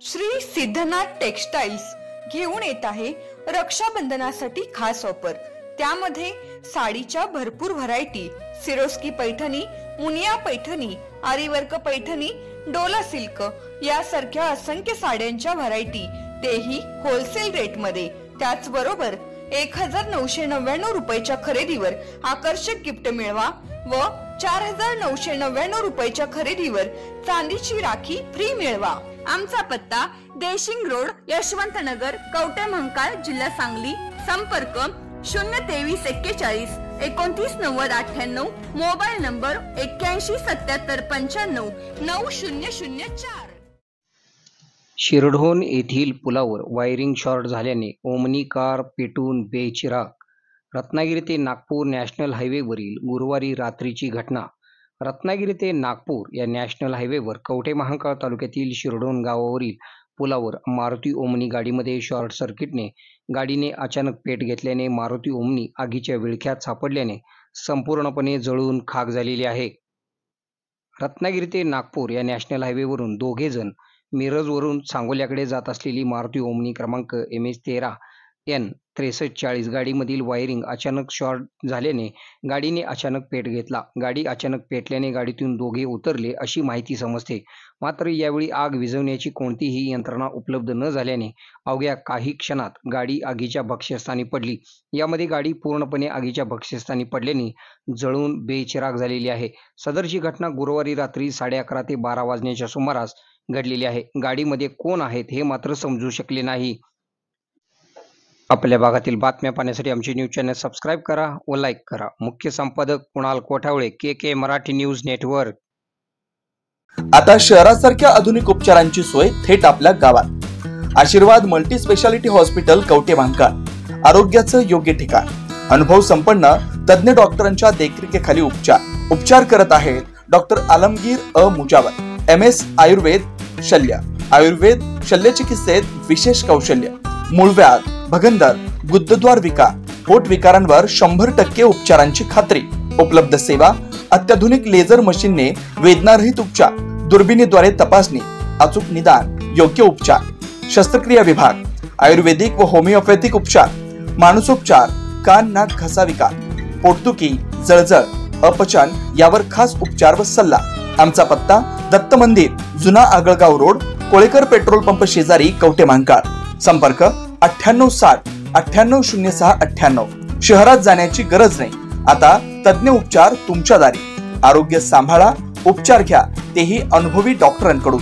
Shri Siddhanath textiles घेऊन येत आहे रक्षाबंधनासाठी खास ऑफर। त्यामध्ये साडीच्या भरपूर variety, Swarovski Paithani, Muniya Paithani, aari work Paithani, Dola silk यासारख्या असंख्य साड्यांच्या व्हरायटी, तेही होलसेल रेट मध्ये। त्याचबरोबर 1999 रुपयाच्या खरेदीवर आकर्षक गिफ्ट मिळवा व 4999 रुपयाच्या खरेदीवर चांदीची राखी फ्री मिळवा। आमचा पत्ता देशिंग रोड, यशवंतनगर, कवठे महांकाळ, जिल्हा सांगली। संपर्क 02341 299098, मोबाईल नंबर 817795 9004। शिरढोण येथील पुलावर वायरिंग शॉर्ट झाल्याने ओमनी कार पेटून बेचिराग। रत्नागिरी ते नागपूर नॅशनल हायवेवरील गुरुवारी रात्रीची घटना। रत्नागिरी ते नागपूर या नॅशनल हायवेवर कवठे महांकाळ तालुक्यातील शिरढोण गावावरील पुलावर मारुती ओमनी गाडीमध्ये शॉर्ट सर्किटने गाडीने अचानक पेट घेतल्याने मारुती ओमनी आगीच्या विळख्यात सापडल्याने संपूर्णपणे जळून खाक झालेली आहे। रत्नागिरी ते नागपूर या नॅशनल हायवेवरून दोघे जण मिरजवरून सांगोल्याकडे जात असलेली मारुती ओमनी क्रमांक MH13N6340 गाडीमधील वायरिंग अचानक शॉर्ट झाल्याने गाडीने अचानक पेट घेतला। गाडी अचानक पेटल्याने गाडीतून दोघे उतरले अशी माहिती समजते। मात्र यावेळी आग विझवण्याची कोणतीही यंत्रणा उपलब्ध न झाल्याने अवघ्या काही क्षणात गाडी आगीच्या भक्ष्यस्थानी पडली। यामध्ये गाडी पूर्णपणे आगीच्या भक्ष्यस्थानी पडल्याने जळून बेचिराग झालेली आहे। सदरची घटना गुरुवारी रात्री 11:30 ते 12 वाजण्याच्या सुमारास घडलेली आहे। गाडीमध्ये कोण आहेत हे मात्र समजू शकले नाही। आपल्या भागातील बातम्या पाहण्यासाठी आमचे न्यूज चॅनल सबस्क्राइब करा व लाईक करा। मुख्य संपादक Kunal Kothawale, KK Marathi news network. आता शहरासारख्या आधुनिक उपचारांची सोय थेट आपल्या गावात। आशीर्वाद multi speciality hospital, Kavathe Mahankal, आरोग्याचं योग्य ठिकाण। अनुभव संपन्न तज्ञ डॉक्टरांच्या देखरेखीखाली उपचार करत आहेत डॉक्टर आलमगीर मुजावर, MS आयुर्वेद शल्य। आयुर्वेद शल्य चिकित्सेत विशेष कौशल्य। मूळव्याध, भगंदर, गुदद्वार विकार, पोट विकारांवर 100% उपचारांची खात्री। उपलब्ध सेवा अत्याधुनिक लेझर मशीनने वेदनारहित उपचार, दुर्बिणीद्वारे तपासणी, अचूक निदान, योग्य उपचार। शस्त्रक्रिया विभाग, आयुर्वेदिक व होमिओपॅथिक उपचार, मानसोपचार, कान नाक घसा विकार, पोटदुखी, जळजळ, अपचन यावर खास उपचार व सल्ला। आमचा पत्ता दत्त मंदिर, जुना Agalgaon road, Kolekar petrol pump शेजारी, कवठे महांकाळ। संपर्क 9860 980698। शहरात जाण्याची गरज नाही, आता तज्ञ उपचार तुमच्या दारी। आरोग्य सांभाळा, उपचार घ्या, तेही अनुभवी डॉक्टरांकडून।